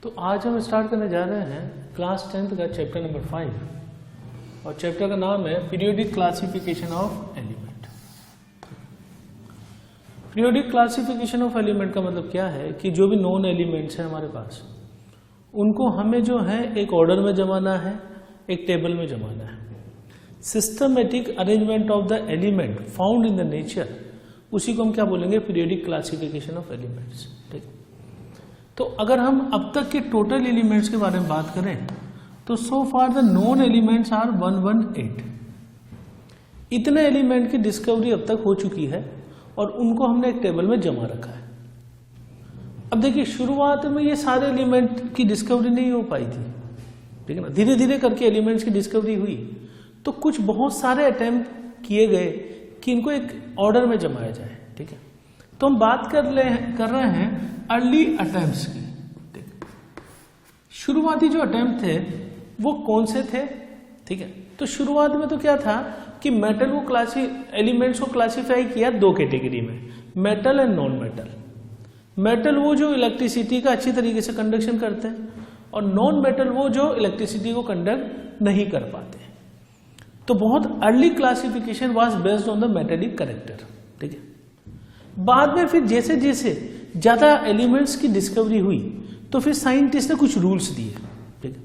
तो आज हम स्टार्ट करने जा रहे हैं क्लास 10th का चैप्टर नंबर 5 और चैप्टर का नाम है periodic classification of element. Periodic classification of element का मतलब क्या है कि जो भी नॉन एलिमेंट्स हैं हमारे पास उनको हमें जो है एक ऑर्डर में जमाना है, एक टेबल में जमाना है। Systematic arrangement of the element found in the nature, उसी को हम क्या बोलेंगे, पीरियोडिक क्लासिफिकेशन ऑफ एलिमेंट्स। ठीक, तो अगर हम अब तक के टोटल एलिमेंट्स के बारे में बात करें तो so far the known elements are 118। इतने एलिमेंट की डिस्कवरी अब तक हो चुकी है और उनको हमने एक टेबल में जमा रखा है। अब देखिए, शुरुआत में ये सारे एलिमेंट की डिस्कवरी नहीं हो पाई थी, ठीक है ना। धीरे धीरे करके एलिमेंट्स की डिस्कवरी हुई तो कुछ बहुत सारे अटेम्प्ट किए गए कि इनको एक ऑर्डर में जमाया जाए। ठीक है, तो हम बात कर रहे हैं अर्ली अटेम्प्ट्स की। शुरुआती जो अटेम्प्ट थे वो कौन से थे? ठीक है, तो शुरुआत में तो क्या था कि मेटल को एलिमेंट्स को क्लासिफाई किया दो कैटेगरी में, metal and non metal. Metal वो जो इलेक्ट्रिसिटी का अच्छी तरीके से कंडक्शन करते हैं और नॉन मेटल वो जो इलेक्ट्रिसिटी को कंडक्ट नहीं कर पाते। तो बहुत early classification was based on the metallic character. ठीक है, बाद में फिर जैसे जैसे ज्यादा एलिमेंट्स की डिस्कवरी हुई तो फिर साइंटिस्ट ने कुछ रूल्स दिए। ठीक है,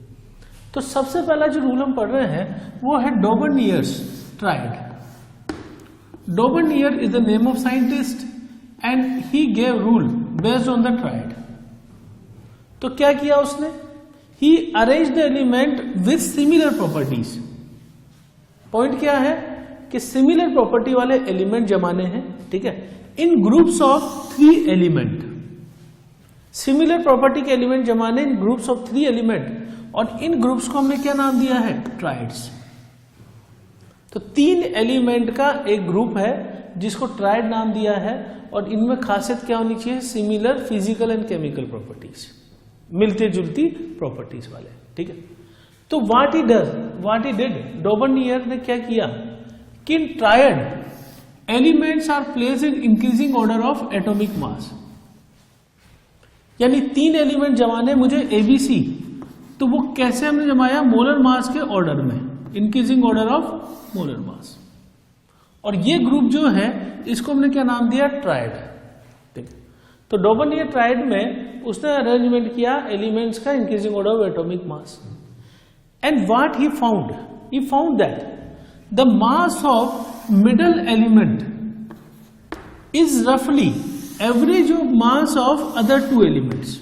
तो सबसे पहला जो रूल हम पढ़ रहे हैं वो है Dobereiner's triad. Dobereiner is the name of scientist and he gave rule based on the triad. तो क्या किया उसने? He arrange the element with similar properties. Point क्या है कि सिमिलर प्रॉपर्टी वाले एलिमेंट जमाने हैं। ठीक है, in groups of 3 element. Similar property के एलिमेंट जमाने इन ग्रुप्स ऑफ 3 एलिमेंट और इन ग्रुप्स को हमने क्या नाम दिया है? ट्राइड्स। तो 3 एलिमेंट का एक ग्रुप है जिसको ट्राइड नाम दिया है और इनमें खासियत क्या होनी चाहिए? Similar physical and chemical properties, मिलते जुलती प्रॉपर्टीज वाले। ठीक है, तो व्हाट ही डिड, डॉबर्नियर ने क्या किया कि in triad elements are placed in increasing order of atomic mass. यानी 3 एलिमेंट जमाने मुझे एबीसी, तो वो कैसे हमने जमाया? मोलर मास के ऑर्डर में, increasing order of molar mass. और ये ग्रुप जो है इसको हमने क्या नाम दिया? ट्रायड। ठीक है, तो डॉबर्नियर ट्रायड में उसने अरेंजमेंट किया एलिमेंट्स का increasing order of atomic mass. And what he found that the mass of middle element is रफली average of mass of other 2 elements.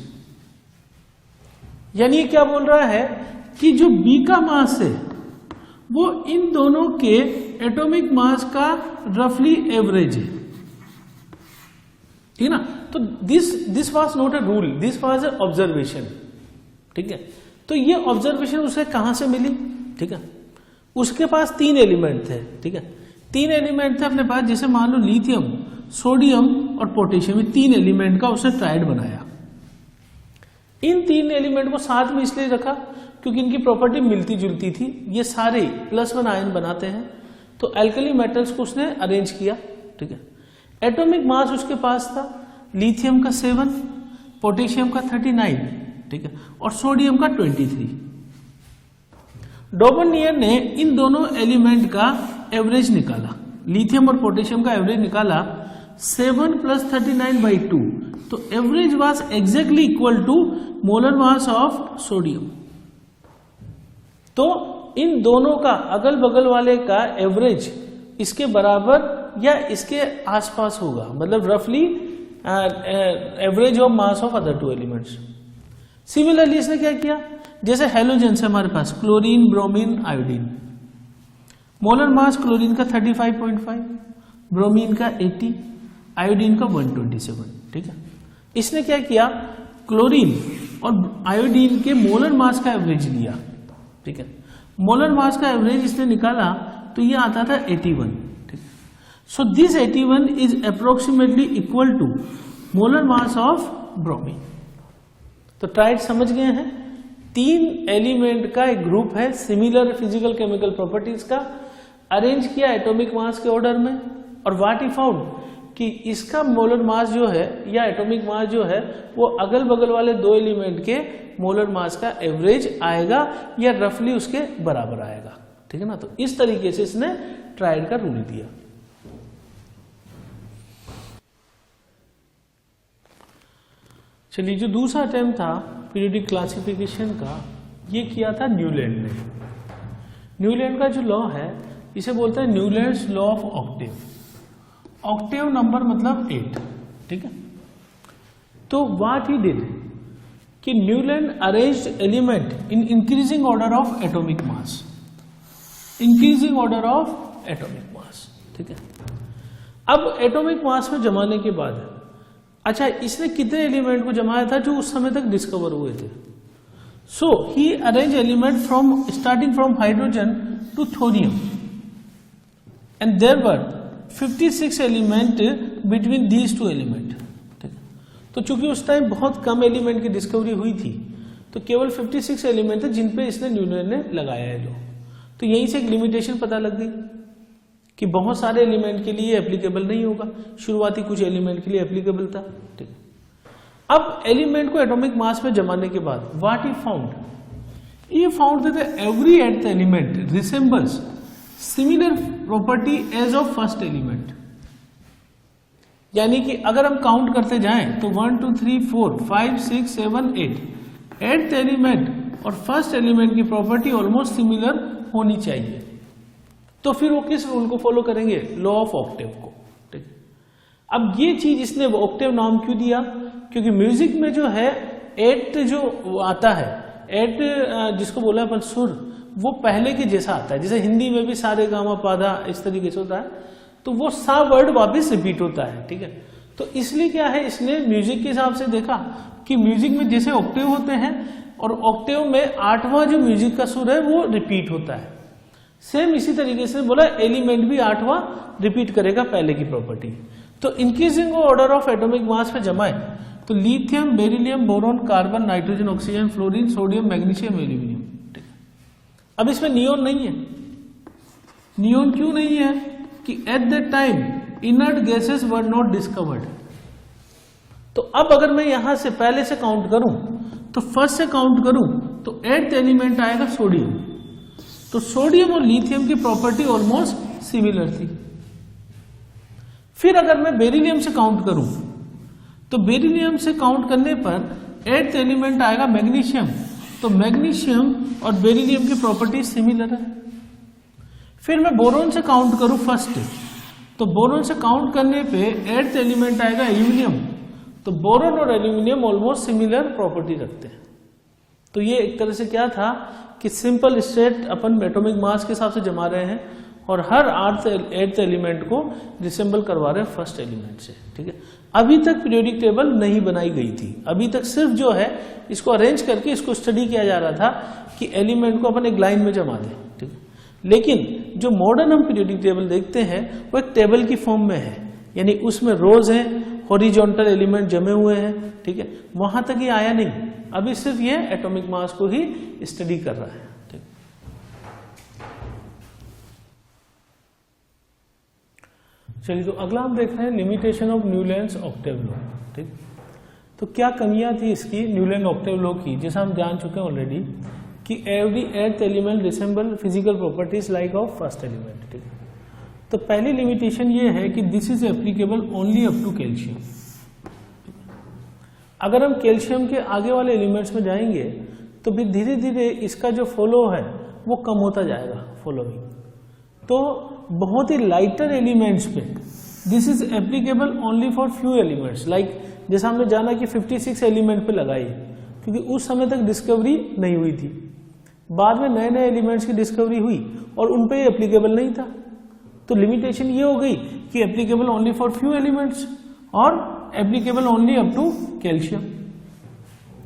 यानी क्या बोल रहा है कि जो बी का मास है वो इन दोनों के एटॉमिक मास का रफली एवरेज है। ठीक है ना, तो this was not a rule, this was a observation. ठीक है, तो ये ऑब्जर्वेशन उसे कहां से मिली? ठीक है, उसके पास 3 एलिमेंट थे। ठीक है, 3 एलिमेंट थे अपने पास, जैसे मान लो लिथियम, सोडियम और पोटेशियम, 3 एलिमेंट का उसने ट्रायड बनाया। इन 3 एलिमेंट को साथ में इसलिए रखा क्योंकि इनकी प्रॉपर्टी मिलती जुलती थी। ये सारे +1 आयन बनाते हैं, तो एल्कली मेटल्स को उसने अरेंज किया। ठीक है, एटॉमिक मास उसके पास था लिथियम का 7, पोटेशियम का 39, ठीक है, और सोडियम का 23। डॉबर्नियर ने इन दोनों एलिमेंट का एवरेज निकाला, लिथियम और पोटेशियम का एवरेज निकाला 7 + 39/2, तो average was exactly equal to molar mass of sodium. तो इन दोनों का अगल बगल वाले का एवरेज इसके बराबर या इसके आसपास होगा, मतलब रफली average of mass of other 2 elements. Similarly इसने क्या किया, जैसे हेलोजन से हमारे पास chlorine, bromine, iodine. Molar mass chlorine का 35.5, ब्रोमीन का 80, आयोडीन का 127। ठीक है, इसने क्या किया, क्लोरीन और आयोडीन के मोलर मास का एवरेज लिया। ठीक है, मोलर मास का एवरेज इसने निकाला तो ये आता था 81। ठीक, so this 81 is approximately equal to molar mass of bromine. तो ट्रायड समझ गए हैं, 3 एलिमेंट का एक ग्रुप है, सिमिलर फिजिकल केमिकल प्रॉपर्टीज का, अरेंज किया एटॉमिक मास के ऑर्डर में, और व्हाट ही फाउंड कि इसका मोलर मास जो है या एटॉमिक मास जो है वो अगल बगल वाले दो एलिमेंट के मोलर मास का एवरेज आएगा या रफली उसके बराबर आएगा, ठीक है ना। तो इस तरीके से इसने ट्रायड का रूल दिया। चलिए, जो दूसरा अटेम्प्ट था पीरियोडिक क्लासिफिकेशन का, ये किया था न्यूलैंड ने। न्यूलैंड का जो लॉ है इसे बोलते हैं Newlands law of octave. Octave number मतलब 8, ठीक है। तो व्हाट ही डिड कि Newland arranged element in increasing order of atomic mass, increasing order of atomic mass, ठीक है। अब एटॉमिक मास में जमाने के बाद, अच्छा इसने कितने एलिमेंट को जमाया था जो उस समय तक डिस्कवर हुए थे। So he arrange element from starting from hydrogen to thorium and there were 56 element between these two element. तो चूंकि उस टाइम बहुत कम एलिमेंट की डिस्कवरी हुई थी तो केवल 56 एलिमेंट थे जिन पे इसने न्यूलैंड ने लगाया है जो। तो यहीं से एक लिमिटेशन पता लग गई कि बहुत सारे एलिमेंट के लिए एप्लीकेबल नहीं होगा, शुरुआती कुछ एलिमेंट के लिए एप्लीकेबल था, ठीक। अब एलिमेंट को एटॉमिक मास में जमाने के बाद what he found, he found that every nth element resembles similar property as of first element। यानी कि अगर हम काउंट करते जाएं तो 1 2 3 4 5 6 7 8 8th एलिमेंट और फर्स्ट एलिमेंट की प्रॉपर्टी ऑलमोस्ट सिमिलर होनी चाहिए। तो फिर वो किस रूल को फॉलो करेंगे, लॉ ऑफ ऑक्टेव को, ठीक। अब ये चीज इसने ऑक्टेव नाम क्यों दिया, क्योंकि म्यूजिक में जो है 8 जो आता है, 8 जिसको बोला अपन सुर, वो पहले के जैसा आता है। जैसे हिंदी में भी सारे गामा पाधा इस तरीके से होता है, तो वो सा वर्ड वापस रिपीट होता है, ठीक है। तो इसलिए क्या है, इसने म्यूजिक के हिसाब से देखा कि म्यूजिक में जैसे ऑक्टेव होते हैं और ऑक्टेव में 8वां जो म्यूजिक का सुर है वो रिपीट होता है, सेम इसी तरीके से बोला एलिमेंट भी 8वां रिपीट करेगा पहले की प्रॉपर्टी। तो इंक्रीजिंग ऑर्डर ऑफ एटॉमिक मास पे जमाए तो lithium, beryllium, boron, carbon, nitrogen, oxygen, fluorine, sodium, magnesium, aluminium, ठीक है। अब इसमें नियोन नहीं है। नियोन क्यों नहीं है कि eight that time inert gases were not discovered. तो अब अगर मैं यहां से पहले से काउंट करूं तो फर्स्ट से काउंट करूं तो 8th एलिमेंट आएगा सोडियम। तो सोडियम और लिथियम की प्रॉपर्टी ऑलमोस्ट सिमिलर थी। फिर अगर मैं बेरिलियम से काउंट करूं तो बेरिलियम से काउंट करने पर 8th एलिमेंट आएगा मैग्नीशियम। तो मैग्नीशियम और बेरिलियम की प्रॉपर्टी सिमिलर है। फिर मैं बोरोन से काउंट करूं फर्स्ट, तो बोरोन से काउंट करने पे 8th एलिमेंट आएगा एल्यूमिनियम। तो बोरोन और एल्यूमिनियम ऑलमोस्ट सिमिलर प्रॉपर्टी रखते हैं। तो ये एक तरह से क्या था कि सिंपल स्टेट अपन एटॉमिक मास के हिसाब से जमा रहे हैं और हर 8th एलिमेंट को रिसेंबल करवा रहे हैं फर्स्ट एलिमेंट से, ठीक है। अभी तक पीरियोडिक टेबल नहीं बनाई गई थी, अभी तक सिर्फ जो है इसको अरेंज करके इसको स्टडी किया जा रहा था कि एलिमेंट को अपन एक लाइन में जमा दें, ठीक है। लेकिन जो मॉडर्न हम पीरियोडिक टेबल देखते हैं वो एक टेबल की फॉर्म में है, यानी उसमें रोज हैं, हॉरिजॉन्टल एलिमेंट जमे हुए हैं, ठीक है। वहां तक ये आया नहीं, अभी सिर्फ ये एटॉमिक मास को ही स्टडी कर रहा है, ठीक। चलिए, तो अगला हम देख रहे हैं limitation of Newlands octave law, ठीक। तो क्या कमियां थी इसकी न्यूलैंड ऑक्टेव लॉ की, जैसा हम जान चुके हैं ऑलरेडी कि every 8th element resemble physical properties like of first element, ठीक। तो पहली लिमिटेशन ये है कि this is applicable only up to calcium. अगर हम कैल्शियम के आगे वाले एलिमेंट्स में जाएंगे तो फिर धीरे धीरे इसका जो फॉलो है वो कम होता जाएगा, फॉलोइंग। तो बहुत ही लाइटर एलिमेंट्स पे this is applicable only for few elements, like जैसा हमने जाना कि 56 एलिमेंट पे लगाई, क्योंकि उस समय तक डिस्कवरी नहीं हुई थी। बाद में नए नए एलिमेंट्स की डिस्कवरी हुई और उन पे एप्लीकेबल नहीं था। तो लिमिटेशन ये हो गई कि applicable only for few elements और applicable only up to calcium.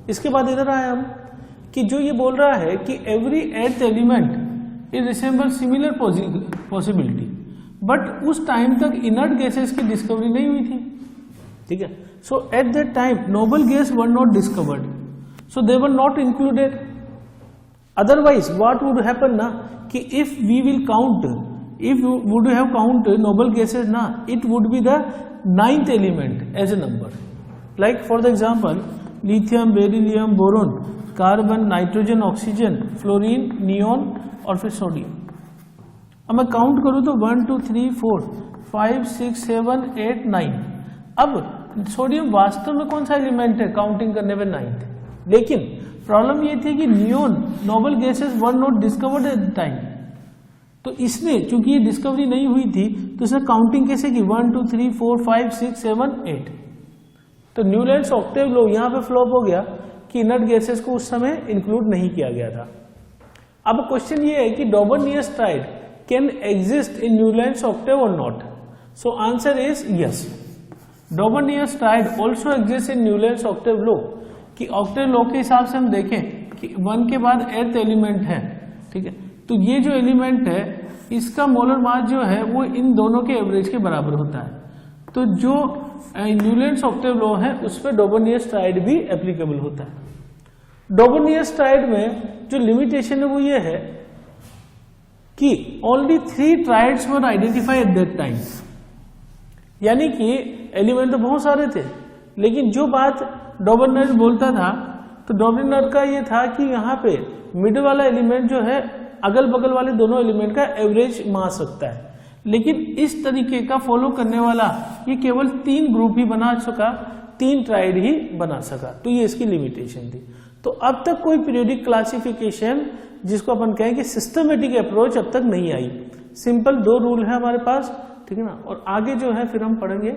इसके बाद इधर आए हम कि जो ये बोल रहा है कि every 8th element is resemble similar possibility, but उस टाइम तक इनर्ट गैसेस की डिस्कवरी नहीं हुई थी, ठीक है। So at that time noble gas were not discovered, so they were not included. Otherwise what would happen ना कि if we will count if would you have count noble gases na, it would be the 9th element as a number. Like for the example, lithium, beryllium, boron, carbon, nitrogen, oxygen, fluorine, neon और फिर sodium. अब मैं count करूं तो 1 2 3 4 5 6 7 8 9. अब sodium वास्तव में कौन सा एलिमेंट है काउंटिंग करने में 9th. लेकिन प्रॉब्लम ये थी कि neon noble gases were not discovered at the time. तो इसने चूंकि ये डिस्कवरी नहीं हुई थी तो इसने काउंटिंग कैसे की 1 2 3 4 5 6 7 8. तो न्यूलैंड्स ऑक्टेव लॉ यहाँ पे फ्लॉप हो गया कि इनर्ट गैसेस को उस समय इंक्लूड नहीं किया गया था. अब क्वेश्चन ये है कि Dobereiner's triad can exist in Newlands octave और not. So answer is yes. Dobereiner's triad also exist in Newlands octave law. कि ऑक्टेव लॉ के हिसाब से हम देखें कि 1 के बाद 8th एलिमेंट है. ठीक है, तो ये जो एलिमेंट है इसका मोलर मास जो है वो इन दोनों के एवरेज के बराबर होता है. तो जो न्यूलैंड्स ऑक्टेव लॉ है उस पर डॉबर्नियस ट्राइड भी एप्लीकेबल होता है. डॉबर्नियस ट्राइड में जो लिमिटेशन है वो ये है कि only 3 triads were identify eight that time. यानी कि एलिमेंट तो बहुत सारे थे, लेकिन जो बात डॉबर्नियर बोलता था तो डॉबर्नियर का ये था कि यहाँ पे मिडिल वाला एलिमेंट जो है अगल बगल वाले दोनों एलिमेंट का एवरेज मास रखता है. लेकिन इस तरीके का फॉलो करने वाला ये केवल 3 ग्रुप ही बना सका, 3 ट्राइड ही बना सका. तो ये इसकी लिमिटेशन थी. तो अब तक कोई पीरियोडिक क्लासिफिकेशन जिसको अपन कहें कि सिस्टमेटिक अप्रोच अब तक नहीं आई. सिंपल 2 रूल है हमारे पास. ठीक है ना. और आगे जो है फिर हम पढ़ेंगे